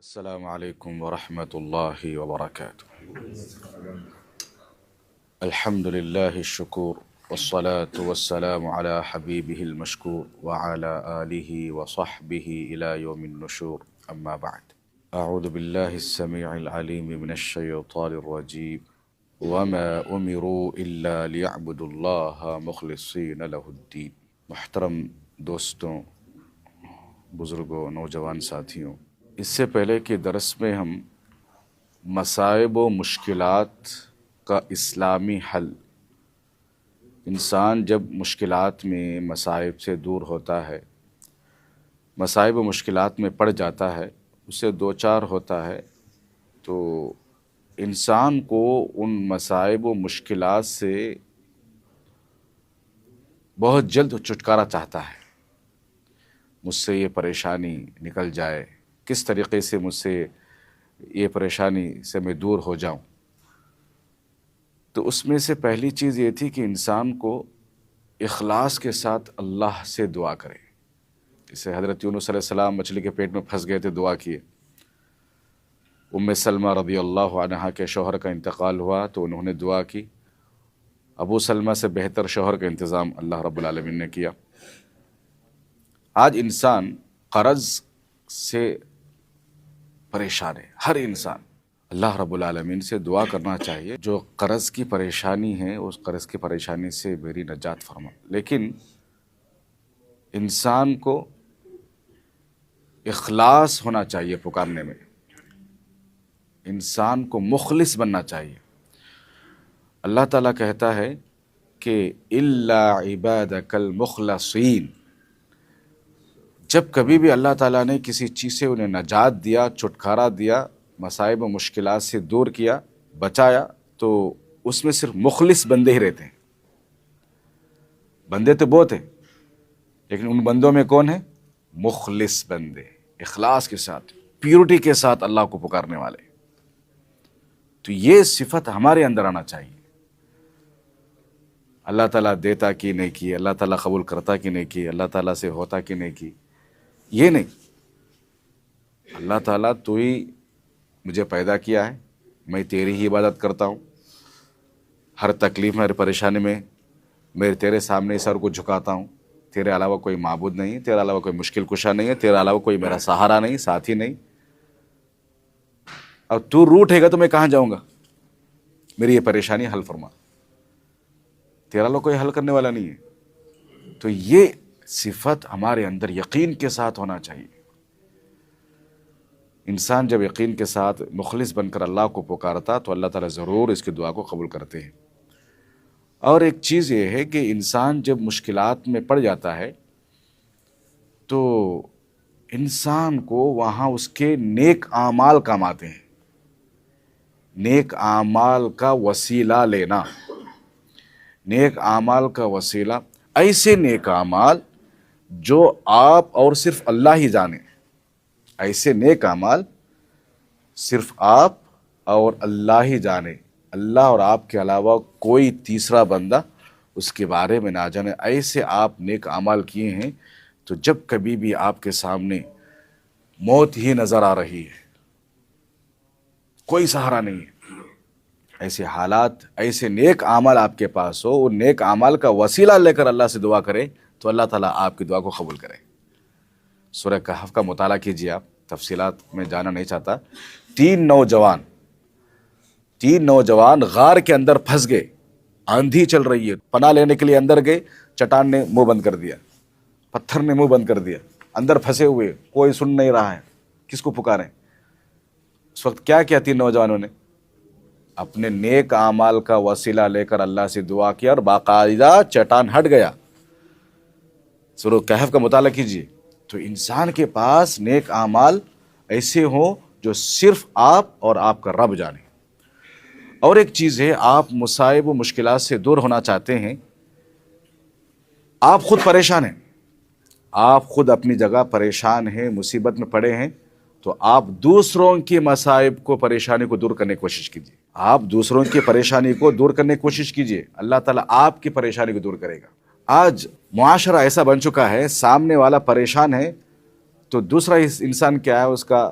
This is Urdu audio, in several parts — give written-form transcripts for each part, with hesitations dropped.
السلام عليكم ورحمة الله وبركاته. الحمد لله الشكور والصلاة والسلام على حبيبه المشكور وعلى آله وصحبه إلى يوم النشور. أما بعد، أعوذ بالله السميع العليم من الشيطان الرجيم. وما أمروا إلا ليعبدوا الله مخلصين له الدين. محترم دوستوں، بزرگوں، نوجوان ساتھیوں، اس سے پہلے کہ درس میں ہم مصائب و مشکلات کا اسلامی حل، انسان جب مشکلات میں مصائب سے دور ہوتا ہے، مصائب و مشکلات میں پڑ جاتا ہے، اسے دوچار ہوتا ہے، تو انسان کو ان مصائب و مشکلات سے بہت جلد چھٹکارا چاہتا ہے۔ مجھ سے یہ پریشانی نکل جائے، کس طریقے سے مجھ سے یہ پریشانی سے میں دور ہو جاؤں۔ تو اس میں سے پہلی چیز یہ تھی کہ انسان کو اخلاص کے ساتھ اللہ سے دعا کرے۔ جیسے حضرت یونس علیہ السلام مچھلی کے پیٹ میں پھنس گئے تھے، دعا کیے۔ ام سلمہ رضی اللہ عنہا کے شوہر کا انتقال ہوا تو انہوں نے دعا کی۔ ابو سلمہ سے بہتر شوہر کا انتظام اللہ رب العالمین نے کیا۔ آج انسان قرض سے پریشان ہے، ہر انسان۔ اللہ رب العالمین سے دعا کرنا چاہیے، جو قرض کی پریشانی ہے اس قرض کی پریشانی سے میری نجات فرما۔ لیکن انسان کو اخلاص ہونا چاہیے پکارنے میں، انسان کو مخلص بننا چاہیے۔ اللہ تعالیٰ کہتا ہے کہ الا عبادک المخلصین۔ جب کبھی بھی اللہ تعالیٰ نے کسی چیز سے انہیں نجات دیا، چھٹکارا دیا، مصائب و مشکلات سے دور کیا، بچایا، تو اس میں صرف مخلص بندے ہی رہتے ہیں۔ بندے تو بہت ہیں، لیکن ان بندوں میں کون ہے؟ مخلص بندے، اخلاص کے ساتھ، پیورٹی کے ساتھ اللہ کو پکارنے والے۔ تو یہ صفت ہمارے اندر آنا چاہیے۔ اللہ تعالیٰ دیتا کہ نہیں کی، اللہ تعالیٰ قبول کرتا کہ نہیں کی، اللہ تعالیٰ سے ہوتا کہ نہیں کی، یہ نہیں۔ اللہ تعالیٰ تو ہی مجھے پیدا کیا ہے، میں تیری ہی عبادت کرتا ہوں، ہر تکلیف میں، ہر پریشانی میں میں تیرے سامنے سر کو جھکاتا ہوں، تیرے علاوہ کوئی معبود نہیں، تیرے علاوہ کوئی مشکل کشا نہیں ہے، تیرے علاوہ کوئی میرا سہارا نہیں، ساتھی نہیں۔ اب تو روٹھے گا تو میں کہاں جاؤں گا؟ میری یہ پریشانی حل فرما، تیرا علاوہ کوئی حل کرنے والا نہیں ہے۔ تو یہ صفت ہمارے اندر یقین کے ساتھ ہونا چاہیے۔ انسان جب یقین کے ساتھ مخلص بن کر اللہ کو پکارتا تو اللہ تعالیٰ ضرور اس کی دعا کو قبول کرتے ہیں۔ اور ایک چیز یہ ہے کہ انسان جب مشکلات میں پڑ جاتا ہے تو انسان کو وہاں اس کے نیک اعمال کام آتے ہیں۔ نیک اعمال کا وسیلہ لینا، نیک اعمال کا وسیلہ، ایسے نیک اعمال جو آپ اور صرف اللہ ہی جانے، ایسے نیک اعمال صرف آپ اور اللہ ہی جانے، اللہ اور آپ کے علاوہ کوئی تیسرا بندہ اس کے بارے میں نہ جانے، ایسے آپ نیک اعمال کیے ہیں تو جب کبھی بھی آپ کے سامنے موت ہی نظر آ رہی ہے، کوئی سہارا نہیں ہے، ایسے حالات، ایسے نیک اعمال آپ کے پاس ہو، اور نیک اعمال کا وسیلہ لے کر اللہ سے دعا کرے تو اللہ تعالیٰ آپ کی دعا کو قبول کرے۔ سورہ کہف کا مطالعہ کیجیے، آپ تفصیلات میں جانا نہیں چاہتا۔ تین نوجوان غار کے اندر پھنس گئے، آندھی چل رہی ہے، پناہ لینے کے لیے اندر گئے، چٹان نے منہ بند کر دیا، پتھر نے منہ بند کر دیا، اندر پھنسے ہوئے، کوئی سن نہیں رہا ہے، کس کو پکاریں؟ اس وقت کیا کیا تین نوجوانوں نے؟ اپنے نیک اعمال کا وسیلہ لے کر اللہ سے دعا کیا اور باقاعدہ چٹان ہٹ گیا۔ سورہ کہف کا مطالعہ کیجیے تو انسان کے پاس نیک اعمال ایسے ہوں جو صرف آپ اور آپ کا رب جانے۔ اور ایک چیز ہے، آپ مصائب و مشکلات سے دور ہونا چاہتے ہیں، آپ خود پریشان ہیں، آپ خود اپنی جگہ پریشان ہیں، مصیبت میں پڑے ہیں، تو آپ دوسروں کی مصائب کو، پریشانی کو دور کرنے کی کوشش کیجیے۔ آپ دوسروں کی پریشانی کو دور کرنے کی کوشش کیجیے، اللہ تعالیٰ آپ کی پریشانی کو دور کرے گا۔ آج معاشرہ ایسا بن چکا ہے، سامنے والا پریشان ہے تو دوسرا انسان کیا ہے، اس کا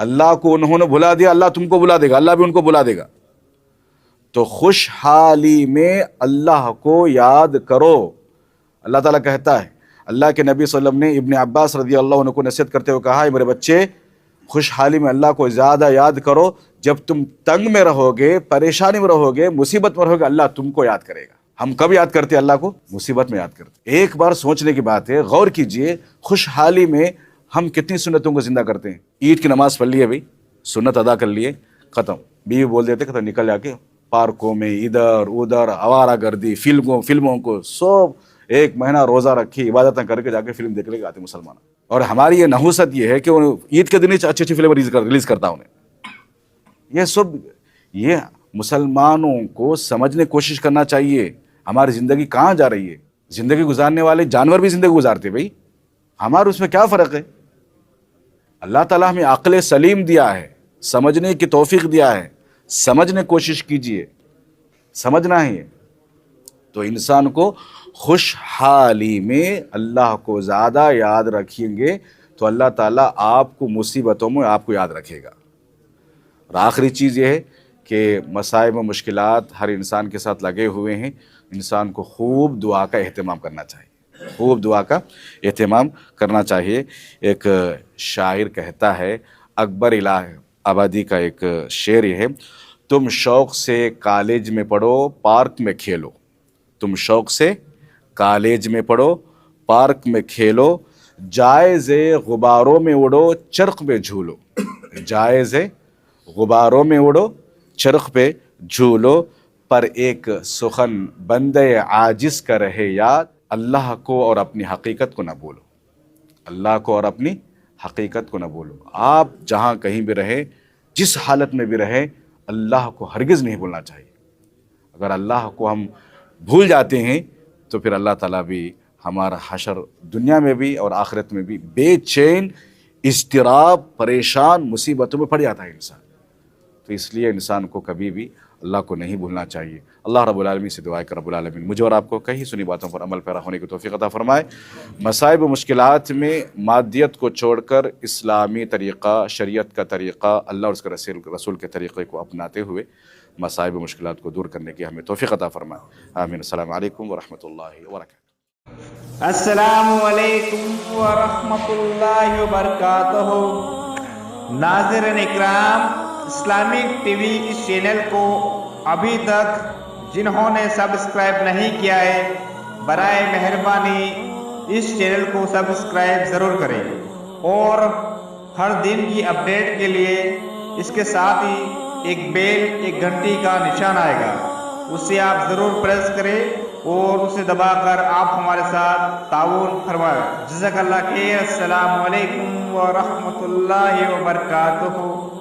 اللہ کو انہوں نے بھلا دیا, اللہ تم کو بلا دے گا, اللہ بھی ان کو بلا دے گا. تو خوشحالی میں اللہ کو یاد کرو. اللہ تعالیٰ کہتا ہے, اللہ کے نبی صلی اللہ علیہ وسلم نے ابن عباس رضی اللہ عنہ کو نصیحت کرتے ہوئے کہا ہے, میرے بچے خوشحالی میں اللہ کو زیادہ یاد کرو. جب تم تنگ میں رہو گے, پریشانی میں رہو گے, مصیبت میں رہو گے, اللہ تم کو یاد کرے گا. ہم کب یاد کرتے اللہ کو؟ مصیبت میں یاد کرتے. ایک بار سوچنے کی بات ہے, غور کیجئے, خوشحالی میں ہم کتنی سنتوں کو زندہ کرتے ہیں. عید کی نماز پڑھ لیے بھائی, سنت ادا کر لیے, ختم. بیوی بول دیتے کہ نکل جا کے پارکوں میں ادھر ادھر آوارہ گردی, فلموں کو سب ایک مہینہ روزہ رکھی, عبادتیں کر کے جا کے فلم دیکھ لے کے آتے مسلمان. اور ہماری یہ نحوست یہ ہے کہ عید کے دن ہی اچھی اچھی فلم ریلیز کرتا ہوں. یہ سب یہ مسلمانوں کو سمجھنے کی کوشش کرنا چاہیے ہماری زندگی کہاں جا رہی ہے. زندگی گزارنے والے جانور بھی زندگی گزارتے بھائی, ہمارے اس میں کیا فرق ہے؟ اللہ تعالیٰ ہمیں عقل سلیم دیا ہے, سمجھنے کی توفیق دیا ہے, سمجھنے کی کوشش کیجئے, سمجھنا ہے. تو انسان کو خوشحالی میں اللہ کو زیادہ یاد رکھیں گے تو اللہ تعالیٰ آپ کو مصیبتوں میں آپ کو یاد رکھے گا. اور آخری چیز یہ ہے کہ مصائب و مشکلات ہر انسان کے ساتھ لگے ہوئے ہیں. انسان کو خوب دعا کا اہتمام کرنا چاہیے, خوب دعا کا اہتمام کرنا چاہیے. ایک شاعر کہتا ہے, اکبر الہ آبادی کا ایک شعر یہ ہے, تم شوق سے کالج میں پڑھو پارک میں کھیلو, تم شوق سے کالج میں پڑھو پارک میں کھیلو, جائز غباروں میں اڑو چرخ پہ جھولو, جائز غباروں میں اڑو چرخ پہ جھولو, پر ایک سخن بندے عاجز کا رہے یاد, اللہ کو اور اپنی حقیقت کو نہ بھولو, اللہ کو اور اپنی حقیقت کو نہ بھولو. آپ جہاں کہیں بھی رہیں, جس حالت میں بھی رہیں, اللہ کو ہرگز نہیں بھولنا چاہیے. اگر اللہ کو ہم بھول جاتے ہیں تو پھر اللہ تعالیٰ بھی ہمارا حشر دنیا میں بھی اور آخرت میں بھی بے چین, اضطراب, پریشان, مصیبتوں میں پڑ جاتا ہے انسان. تو اس لیے انسان کو کبھی بھی اللہ کو نہیں بھولنا چاہیے. اللہ رب العالمین سے دعا ہے کہ رب العالمین مجھے اور آپ کو کہیں سنی باتوں پر عمل پیرا ہونے کی توفیق عطا فرمائے. مصائب و مشکلات میں مادیت کو چھوڑ کر اسلامی طریقہ, شریعت کا طریقہ, اللہ اور اس کے رسول کے طریقے کو اپناتے ہوئے مصائب و مشکلات کو دور کرنے کی ہمیں توفیق عطا فرمائے. آمین. السلام علیکم ورحمۃ اللہ وبرکاتہ. السلام علیکم ورحمۃ اللہ وبرکاتہ. ناظرین اکرام, اسلامک ٹی وی اس چینل کو ابھی تک جنہوں نے سبسکرائب نہیں کیا ہے, برائے مہربانی اس چینل کو سبسکرائب ضرور کریں, اور ہر دن کی اپڈیٹ کے لیے اس کے ساتھ ہی ایک بیل, ایک گھنٹی کا نشان آئے گا, اسے آپ ضرور پریس کریں اور اسے دبا کر آپ ہمارے ساتھ تعاون فرمائیں. جزاک اللہ خیر. السلام علیکم ورحمۃ اللہ وبرکاتہ.